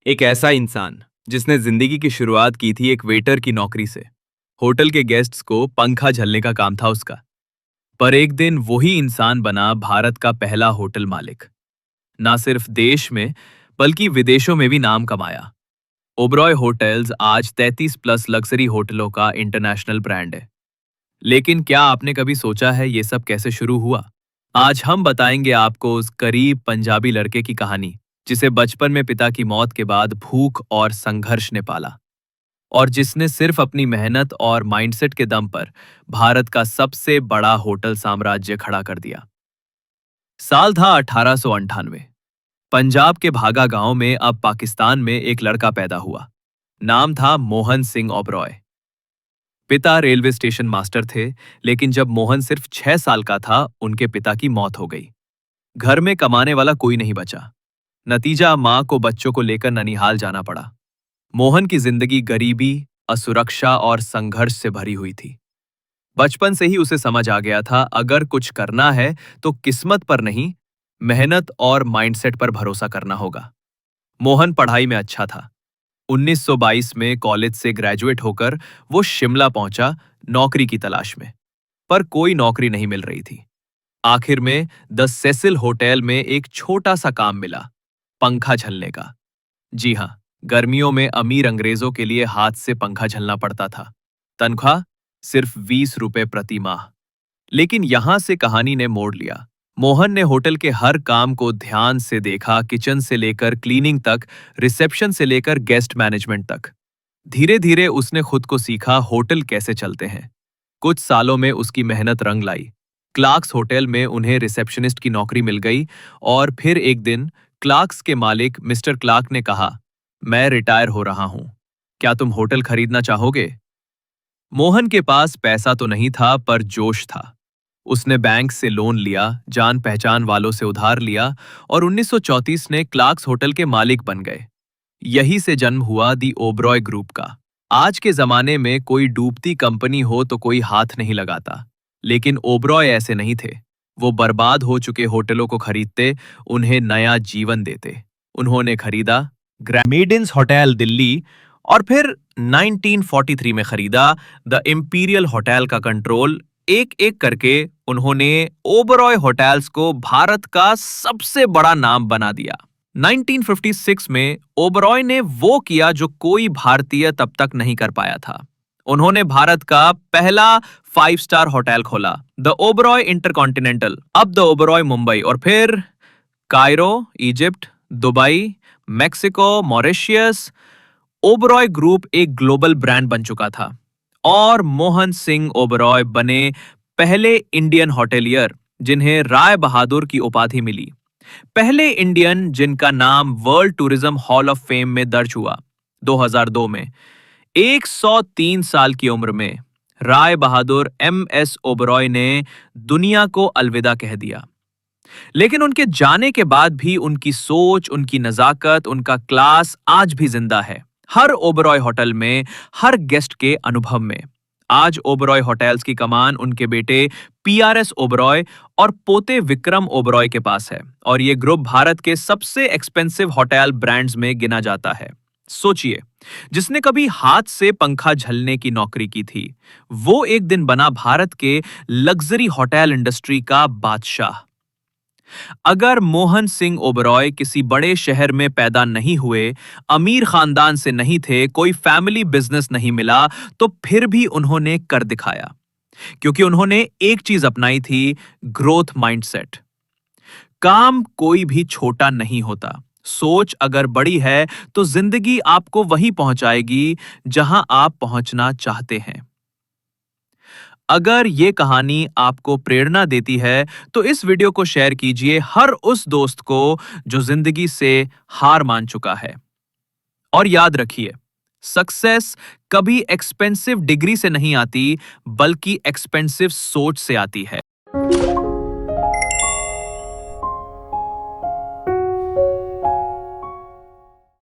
एक ऐसा इंसान जिसने जिंदगी की शुरुआत की थी एक वेटर की नौकरी से। होटल के गेस्ट्स को पंखा झलने का काम था उसका। पर एक दिन वही इंसान बना भारत का पहला होटल मालिक। ना सिर्फ देश में बल्कि विदेशों में भी नाम कमाया। ओबरॉय होटल्स आज 33 प्लस लग्जरी होटलों का इंटरनेशनल ब्रांड है। लेकिन क्या आपने कभी सोचा है ये सब कैसे शुरू हुआ? आज हम बताएंगे आपको उस गरीब पंजाबी लड़के की कहानी, जिसे बचपन में पिता की मौत के बाद भूख और संघर्ष ने पाला, और जिसने सिर्फ अपनी मेहनत और माइंडसेट के दम पर भारत का सबसे बड़ा होटल साम्राज्य खड़ा कर दिया। साल था 1898। पंजाब के भागा गांव में, अब पाकिस्तान में, एक लड़का पैदा हुआ। नाम था मोहन सिंह ओबरॉय। पिता रेलवे स्टेशन मास्टर थे, लेकिन जब मोहन सिर्फ 6 साल का था उनके पिता की मौत हो गई। घर में कमाने वाला कोई नहीं बचा। नतीजा, मां को बच्चों को लेकर ननिहाल जाना पड़ा। मोहन की जिंदगी गरीबी, असुरक्षा और संघर्ष से भरी हुई थी। बचपन से ही उसे समझ आ गया था, अगर कुछ करना है तो किस्मत पर नहीं, मेहनत और माइंडसेट पर भरोसा करना होगा। मोहन पढ़ाई में अच्छा था। 1922 में कॉलेज से ग्रेजुएट होकर वो शिमला पहुंचा, नौकरी की तलाश में। पर कोई नौकरी नहीं मिल रही थी। आखिर में द सेसिल होटल में एक छोटा सा काम मिला, पंखा झलने का। जी हाँ, गर्मियों में अमीर अंग्रेजों के लिए हाथ से पंखा झलना पड़ता था। तनख्वाह सिर्फ 20 रुपए प्रति माह। लेकिन यहां से कहानी ने मोड़ लिया। मोहन ने होटल के हर काम को ध्यान से देखा, किचन से लेकर क्लीनिंग तक, रिसेप्शन से लेकर गेस्ट मैनेजमेंट तक। धीरे धीरे उसने खुद को सीखा होटल कैसे चलते हैं। कुछ सालों में उसकी मेहनत रंग लाई। क्लार्क्स होटल में उन्हें रिसेप्शनिस्ट की नौकरी मिल गई, और फिर एक दिन क्लार्क्स के मालिक मिस्टर क्लार्क ने कहा, मैं रिटायर हो रहा हूं, क्या तुम होटल खरीदना चाहोगे? मोहन के पास पैसा तो नहीं था, पर जोश था। उसने बैंक से लोन लिया, जान पहचान वालों से उधार लिया, और 1934 में क्लार्क्स होटल के मालिक बन गए। यही से जन्म हुआ दी ओबरॉय ग्रुप का। आज के जमाने में कोई डूबती कंपनी हो तो कोई हाथ नहीं लगाता, लेकिन ओबरॉय ऐसे नहीं थे। वो बर्बाद हो चुके होटलों को खरीदते, उन्हें नया जीवन देते। उन्होंने खरीदा ग्रैमेडिन्स होटल दिल्ली, और फिर 1943 में खरीदा द इंपीरियल होटल का कंट्रोल। एक एक करके उन्होंने ओबरॉय होटल्स को भारत का सबसे बड़ा नाम बना दिया। 1956 में ओबरॉय ने वो किया जो कोई भारतीय तब तक नहीं कर पाया था। उन्होंने भारत का पहला 5 स्टार होटल खोला, द ओबरॉय इंटरकॉन्टिनेंटल, अब द ओबरॉय मुंबई, और फिर Cairo, Egypt, Dubai, Mexico, Mauritius. Oberoi group एक ग्लोबल ब्रांड बन चुका था, और मोहन सिंह ओबरॉय बने पहले इंडियन होटेलियर जिन्हें राय बहादुर की उपाधि मिली। पहले इंडियन जिनका नाम world tourism hall of fame में दर्ज हुआ 2002 में। 103 साल की उम्र में राय बहादुर MS ओबरॉय ने दुनिया को अलविदा कह दिया। लेकिन उनके जाने के बाद भी उनकी सोच, उनकी नजाकत, उनका क्लास आज भी जिंदा है, हर ओबरॉय होटल में, हर गेस्ट के अनुभव में। आज ओबरॉय होटल्स की कमान उनके बेटे PRS ओबरॉय और पोते विक्रम ओबरॉय के पास है, और ये ग्रुप भारत के सबसे एक्सपेंसिव होटल ब्रांड्स में गिना जाता है। सोचिए, जिसने कभी हाथ से पंखा झलने की नौकरी की थी, वो एक दिन बना भारत के लग्जरी होटल इंडस्ट्री का बादशाह। अगर मोहन सिंह ओबरॉय किसी बड़े शहर में पैदा नहीं हुए, अमीर खानदान से नहीं थे, कोई फैमिली बिजनेस नहीं मिला, तो फिर भी उन्होंने कर दिखाया। क्योंकि उन्होंने एक चीज अपनाई थी, ग्रोथ माइंडसेट। काम कोई भी छोटा नहीं होता। सोच अगर बड़ी है तो जिंदगी आपको वहीं पहुंचाएगी जहां आप पहुंचना चाहते हैं। अगर ये कहानी आपको प्रेरणा देती है तो इस वीडियो को शेयर कीजिए हर उस दोस्त को जो जिंदगी से हार मान चुका है। और याद रखिए, सक्सेस कभी एक्सपेंसिव डिग्री से नहीं आती, बल्कि एक्सपेंसिव सोच से आती है।